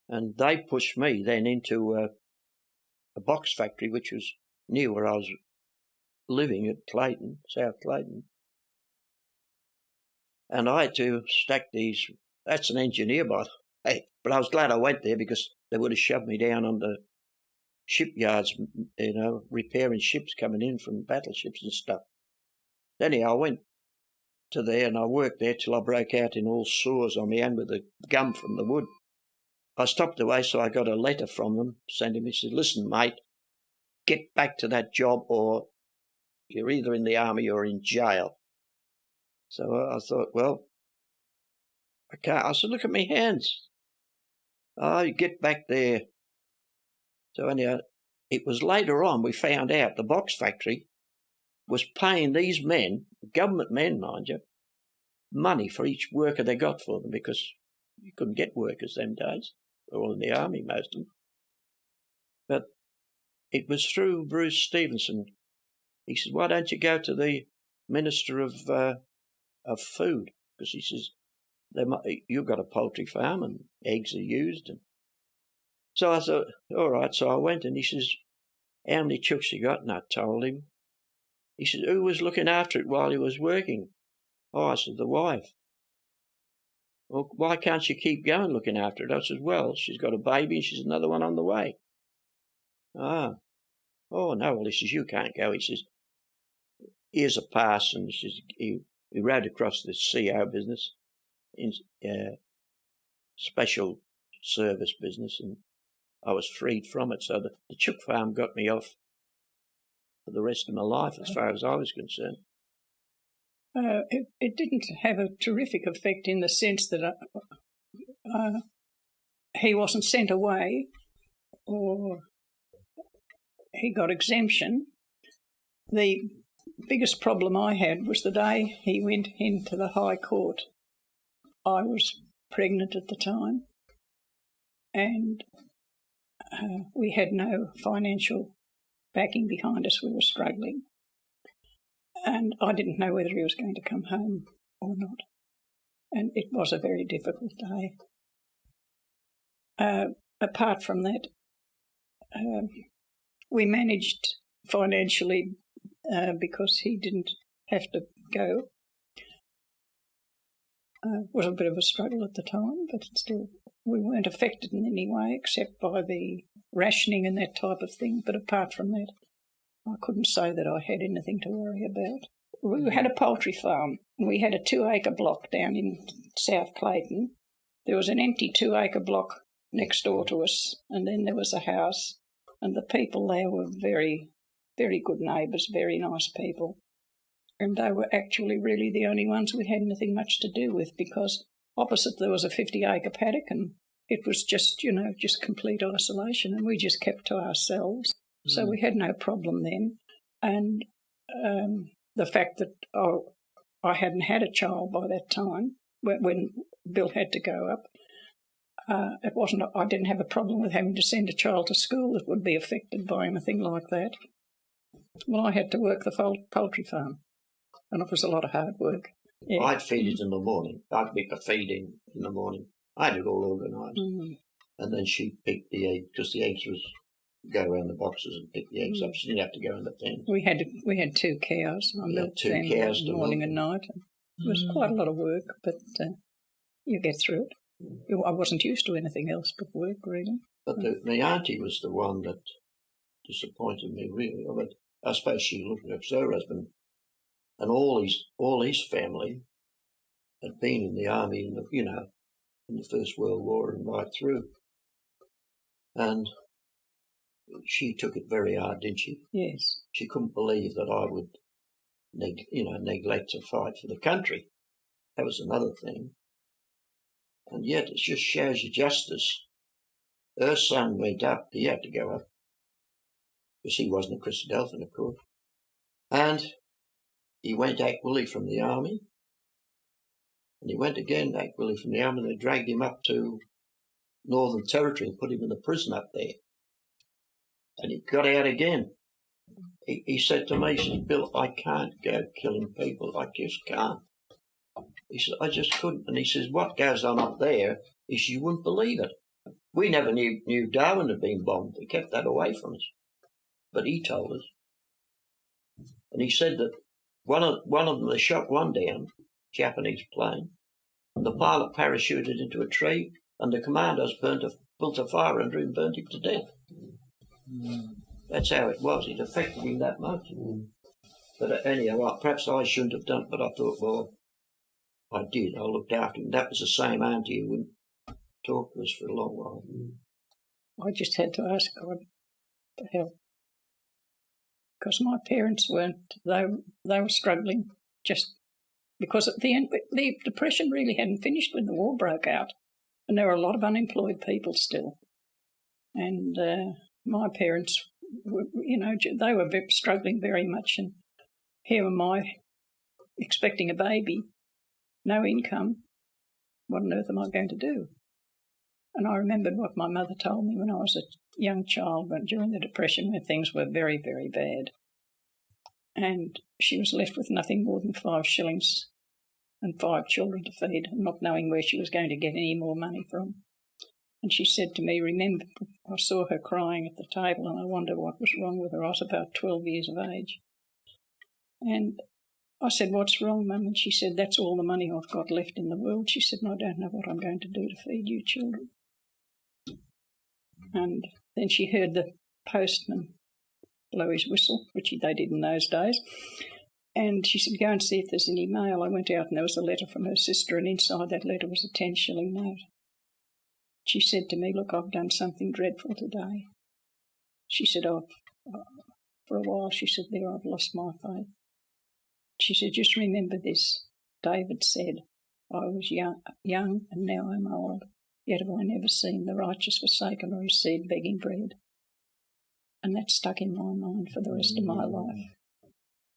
Speaker 5: And they pushed me then into a box factory, which was near where I was living at Clayton, South Clayton. And I had to stack these. That's an engineer, by the way. But I was glad I went there because they would have shoved me down on the shipyards, repairing ships coming in from battleships and stuff. Anyhow, I went to there and I worked there till I broke out in all sores on my hand with the gum from the wood. I stopped away, so I got a letter from them, sending me, said, listen, mate, get back to that job or you're either in the army or in jail. So I thought, well, I can't. I said, look at my hands. Oh, you get back there. So anyhow, it was later on we found out the box factory was paying these men, government men, mind you, money for each worker they got for them because you couldn't get workers them days. They were all in the army, most of them. But it was through Bruce Stevenson. He said, why don't you go to the Minister of Food? Because he says, you've got a poultry farm and eggs are used. And so I thought, all right. So I went and he says, how many chooks you got? And I told him. He said, who was looking after it while he was working? Oh, I said, the wife. Well, why can't she keep going looking after it? I said, well, she's got a baby and she's another one on the way. Oh, no. Well, he says, you can't go. He says, here's a pass. And he says, he rode across the CO business. special service business, and I was freed from it. So the chook farm got me off for the rest of my life, as far as I was concerned.
Speaker 6: It didn't have a terrific effect in the sense that he wasn't sent away or he got exemption. The biggest problem I had was the day he went into the High Court. I was pregnant at the time, and we had no financial backing behind us. We were struggling, and I didn't know whether he was going to come home or not, and it was a very difficult day. Apart from that, we managed financially because he didn't have to go. It was a bit of a struggle at the time, but still we weren't affected in any way except by the rationing and that type of thing. But apart from that, I couldn't say that I had anything to worry about. We had a poultry farm. We had a 2-acre block down in South Clayton. There was an empty 2-acre block next door to us, and then there was a house, and the people there were very, very good neighbours, very nice people. And they were actually really the only ones we had anything much to do with, because opposite there was a 50-acre paddock, and it was just, just complete isolation, and we just kept to ourselves. So we had no problem then. And the fact that I hadn't had a child by that time, when Bill had to go up, I didn't have a problem with having to send a child to school that would be affected by anything like that. Well, I had to work the poultry farm, and it was a lot of hard work. Yeah.
Speaker 5: I'd feed it in the morning. I'd make a feeding in the morning. I had it all organised. And then she'd pick the egg, because the eggs was go around the boxes and pick the eggs up. She didn't have to go in the pen.
Speaker 6: We had 2 cows. I milked them morning and night. It was quite a lot of work, but you get through it. I wasn't used to anything else but work, really.
Speaker 5: But my auntie was the one that disappointed me, really. But I suppose she looked at her husband, and all his family had been in the army, in the First World War and right through. And she took it very hard, didn't she?
Speaker 6: Yes.
Speaker 5: She couldn't believe that I would, neglect to fight for the country. That was another thing. And yet it just shows you justice. Her son went up. He had to go up, because he wasn't a Christadelphian, of course. And he went Act Willie from the army. And he went again Act Willie from the army. And they dragged him up to Northern Territory and put him in the prison up there. And he got out again. He said to me, he said, Bill, I can't go killing people. I just can't. He said, I just couldn't. And he says, what goes on up there is you wouldn't believe it. We never knew Darwin had been bombed. They kept that away from us. But he told us. And he said that one of them, they shot one down, Japanese plane, and the pilot parachuted into a tree, and the commandos built a fire under him and burnt him to death. That's how it was. It affected him that much. But anyhow, perhaps I shouldn't have done it, but I thought, well, I did. I looked after him. That was the same auntie who wouldn't talk to us for a long while.
Speaker 6: I just had to ask God for help, because my parents weren't. They were struggling just because at the end the depression really hadn't finished when the war broke out, and there were a lot of unemployed people still. And my parents were, they were struggling very much, and here am I expecting a baby, no income. What on earth am I going to do? And I remembered what my mother told me when I was a young child, during the Depression, when things were very, very bad. And she was left with nothing more than 5 shillings and 5 children to feed, not knowing where she was going to get any more money from. And she said to me, remember, I saw her crying at the table, and I wondered what was wrong with her. I was about 12 years of age. And I said, what's wrong, Mum? And she said, that's all the money I've got left in the world. She said, and I don't know what I'm going to do to feed you children. And then she heard the postman blow his whistle, which they did in those days. And she said, go and see if there's any mail. I went out and there was a letter from her sister, and inside that letter was a 10-shilling note. she said to me, look, I've done something dreadful today. She said, for a while, she said, there, I've lost my faith. She said, just remember this. David said, I was young and now I'm old, yet have I never seen the righteous forsaken or his seed begging bread. And that stuck in my mind for the rest of my life.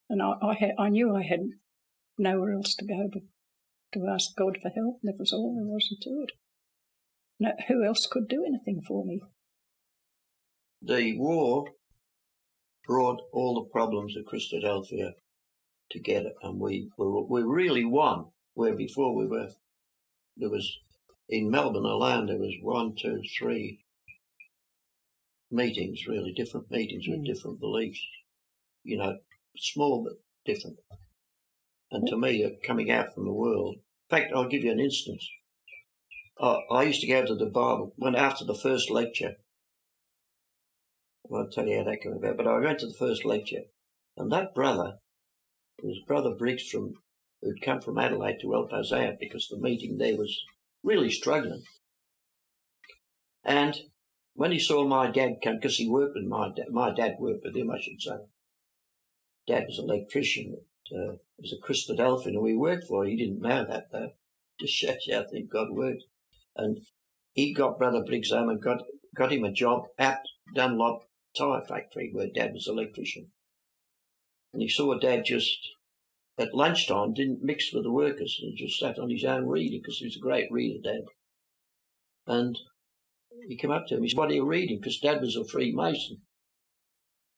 Speaker 6: And I knew I had nowhere else to go but to ask God for help. That was all there was to it. No, who else could do anything for me?
Speaker 5: The war brought all the problems of Christadelphia together, and we really won. Where before there was in Melbourne alone, there was 1, 2, 3 meetings, really different meetings with different beliefs. You know, small but different. And to me, coming out from the world. In fact, I'll give you an instance. I used to go to the Bible when after the first lecture. I won't tell you how that came about, but I went to the first lecture, and that brother, it was Brother Briggs who'd come from Adelaide to help us out because the meeting there was really struggling. And when he saw my dad come, because he worked with my dad worked with him, I should say. Dad was an electrician. Was a Christadelphian who we worked for. He didn't know that, though. Just shows you how I think God works. And he got Brother Briggs home and got him a job at Dunlop Tyre Factory, where Dad was an electrician. And he saw Dad just, at lunchtime, didn't mix with the workers. He just sat on his own reading, because he was a great reader, Dad. And he came up to him. He said, what are you reading? Because Dad was a Freemason.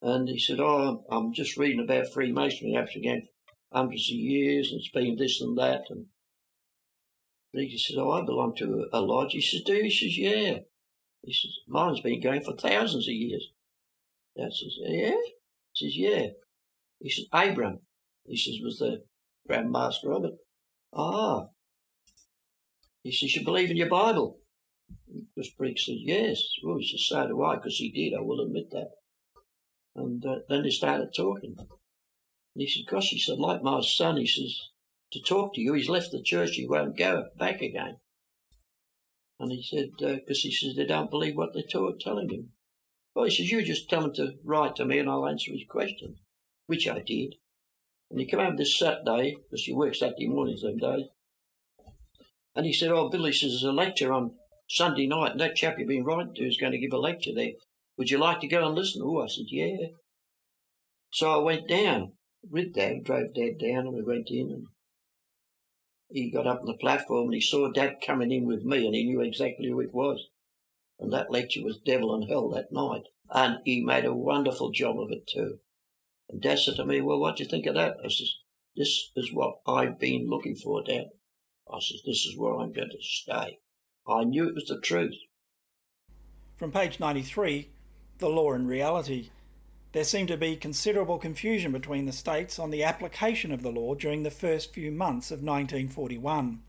Speaker 5: And he said, I'm just reading about Freemasonry. Perhaps again, hundreds of years, and it's been this and that. And he says, I belong to a lodge. He says, do you? He says, yeah. He says, mine's been going for thousands of years. Dad says, yeah? He says, yeah. He says, Abram, he says, was the Grand Master of it. Ah. He says, you believe in your Bible? Because Briggs said, yes. Well, he says, so do I, because he did, I will admit that. And then they started talking. And he said, gosh, he said, like my son, he says, to talk to you, he's left the church, he won't go back again. And he said, because he says, they don't believe what they're telling him. Well, he says, you just tell him to write to me and I'll answer his questions, which I did. And he came home this Saturday, because he works Saturday mornings them days. And he said, oh, Bill, he says, there's a lecture on Sunday night, and that chap you've been writing to is going to give a lecture there. Would you like to go and listen? Oh, I said, yeah. So I went down with Dad, drove Dad down, and we went in, and he got up on the platform, and he saw Dad coming in with me, and he knew exactly who it was. And that lecture was Devil and Hell that night. And he made a wonderful job of it too. And Dad said to me, well, what do you think of that? I says, this is what I've been looking for, Dad. I says, this is where I'm going to stay. I knew it was the truth.
Speaker 1: From page 93, The Law and Reality. There seemed to be considerable confusion between the states on the application of the law during the first few months of 1941.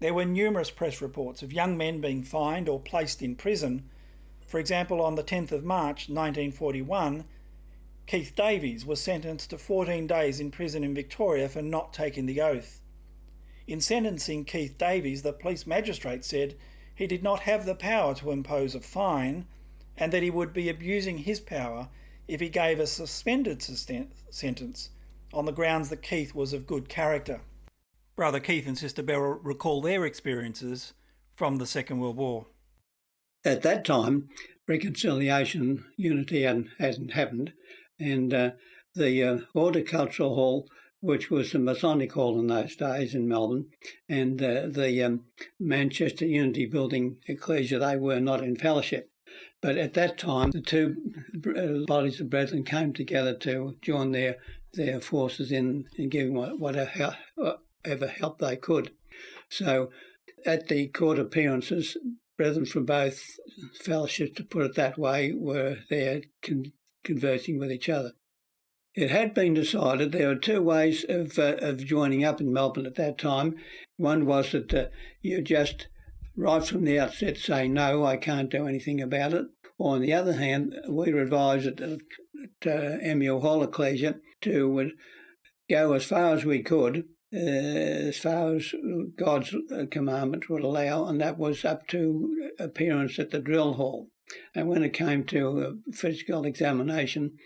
Speaker 1: There were numerous press reports of young men being fined or placed in prison. For example, on the 10th of March 1941, Keith Davies was sentenced to 14 days in prison in Victoria for not taking the oath. In sentencing Keith Davies, the police magistrate said he did not have the power to impose a fine and that he would be abusing his power if he gave a suspended sentence on the grounds that Keith was of good character. Brother Keith and Sister Beryl recall their experiences from the Second World War.
Speaker 7: At that time, reconciliation, unity hadn't happened, and the Horticultural Hall, which was the Masonic Hall in those days in Melbourne, and the Manchester Unity Building Ecclesia, they were not in fellowship. But at that time, the two bodies of brethren came together to join their forces in giving whatever help they could. So at the court appearances, brethren from both fellowships, to put it that way, were there conversing with each other. It had been decided there were two ways of joining up in Melbourne at that time. One was that you just right from the outset say, no, I can't do anything about it. Or on the other hand, we were advised at Emil Hall Ecclesia to go as far as we could as far as God's commandments would allow, and that was up to appearance at the drill hall. And when it came to a physical examination,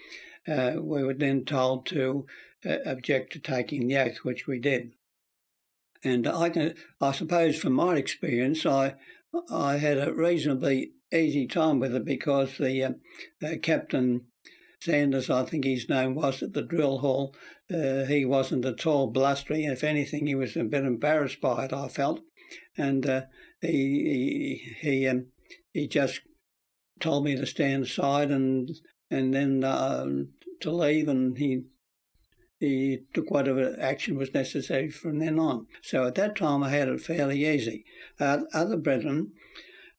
Speaker 7: we were then told to object to taking the oath, which we did. And I suppose from my experience, I had a reasonably easy time with it, because the Captain Sanders, I think his name was, at the drill hall, he wasn't at all blustery. If anything, he was a bit embarrassed by it, I felt. And he just told me to stand aside and then to leave, and he took whatever action was necessary from then on. So at that time I had it fairly easy. Other brethren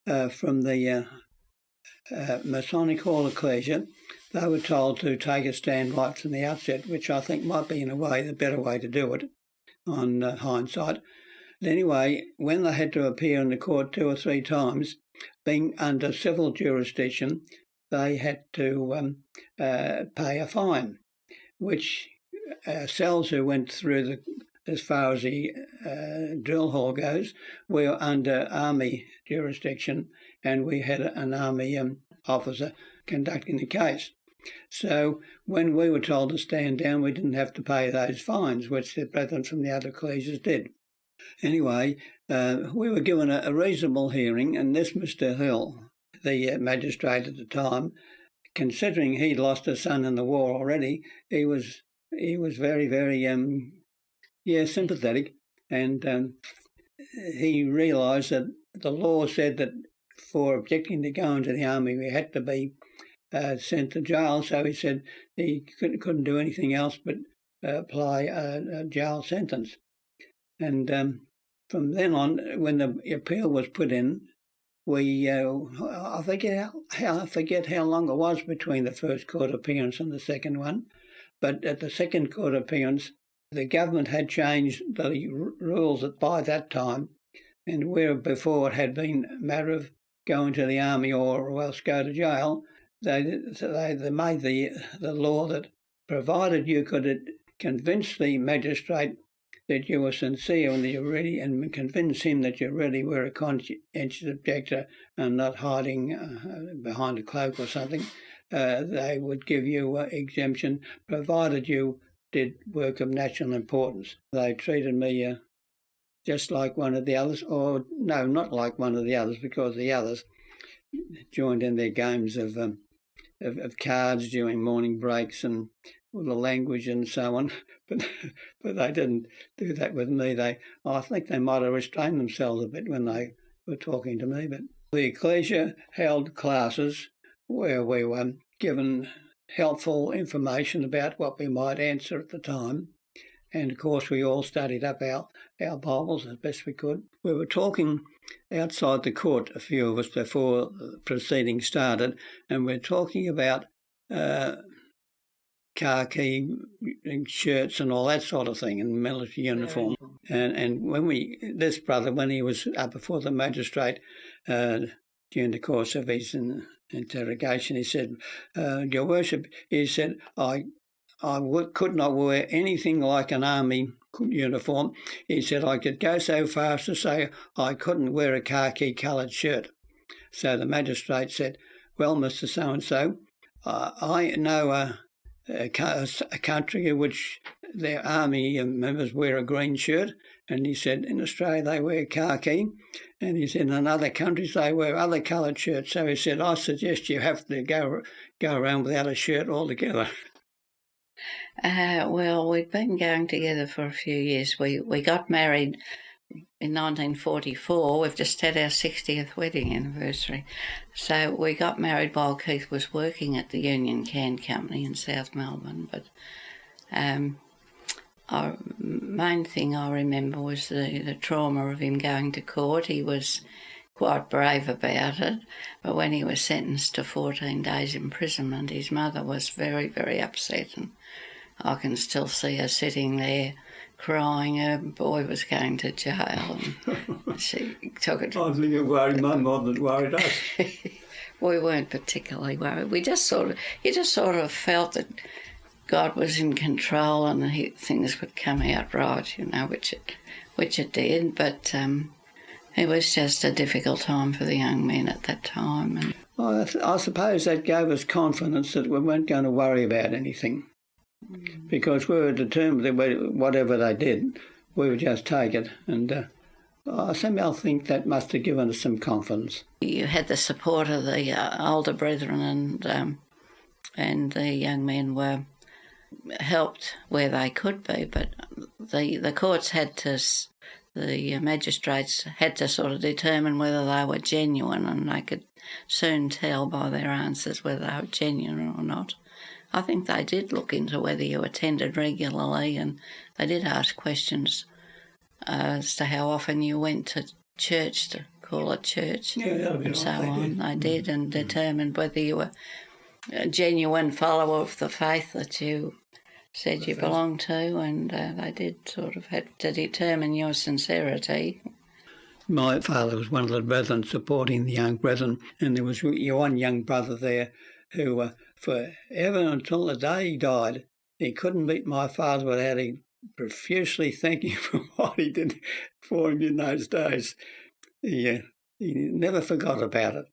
Speaker 7: from the Masonic Hall Ecclesia, they were told to take a stand right from the outset, which I think might be in a way the better way to do it on hindsight. But anyway, when they had to appear in the court 2 or 3 times, being under civil jurisdiction, they had to pay a fine, which ourselves who went through as far as the drill hall goes, we were under army jurisdiction, and we had an army officer conducting the case. So when we were told to stand down, we didn't have to pay those fines, which the brethren from the other ecclesias did. Anyway, we were given a reasonable hearing, and this Mr. Hill, the magistrate at the time, considering he'd lost a son in the war already, he was very, very sympathetic, and he realised that the law said that for objecting to go into the army we had to be sent to jail. So he said he couldn't do anything else but apply a jail sentence. And from then on, when the appeal was put in, we I forget how long it was between the first court appearance and the second one, but at the second court appearance, the government had changed the rules by that time, and where before it had been a matter of going to the army or else go to jail, they made the law that provided you could convince the magistrate that you were sincere and that you really, and convince him that you really were a conscientious objector and not hiding behind a cloak or something, they would give you exemption, provided you did work of national importance. They treated me just like one of the others, or no, not like one of the others, because the others joined in their games of cards during morning breaks and the language and so on, but they didn't do that with me. I think they might have restrained themselves a bit when they were talking to me. But the Ecclesia held classes where we were given helpful information about what we might answer at the time. And of course we all studied up our Bibles as best we could. We were talking outside the court, a few of us, before the proceedings started, and we're talking about khaki shirts and all that sort of thing, and military uniform. And when this brother, when he was up before the magistrate during the course of his interrogation, he said, Your Worship, he said, I could not wear anything like an army uniform. He said I could go so far as to say I couldn't wear a khaki-coloured shirt. So the magistrate said, Well, Mr. So-and-so, I know a country in which their army members wear a green shirt, and he said in Australia they wear khaki, and he said in other countries they wear other coloured shirts. So he said, I suggest you have to go around without a shirt altogether.
Speaker 8: Well, we'd been going together for a few years. We got married in 1944. We've just had our 60th wedding anniversary. So we got married while Keith was working at the Union Can Company in South Melbourne. But our main thing I remember was the trauma of him going to court. He was quite brave about it, but when he was sentenced to 14 days imprisonment, his mother was very, very upset, and I can still see her sitting there crying. Her boy was going to jail, and she took it.
Speaker 7: I think it worried Mum more than it worried us.
Speaker 8: We weren't particularly worried. You just sort of felt that God was in control and things would come out right, which it did. But it was just a difficult time for the young men at that time. And
Speaker 7: I suppose that gave us confidence that we weren't going to worry about anything, because we were determined that whatever they did, we would just take it. And I somehow think that must have given us some confidence.
Speaker 8: You had the support of the older brethren, and the young men were helped where they could be, but the courts the magistrates had to sort of determine whether they were genuine, and they could soon tell by their answers whether they were genuine or not. I think they did look into whether you attended regularly, and they did ask questions as to how often you went to church, to call it church, and so on. They did, and determined whether you were a genuine follower of the faith that you said you belonged to, and they did sort of have to determine your sincerity.
Speaker 7: My father was one of the brethren supporting the young brethren, and there was one young brother there who, forever until the day he died, he couldn't meet my father without him profusely thanking him for what he did for him in those days. He never forgot about it.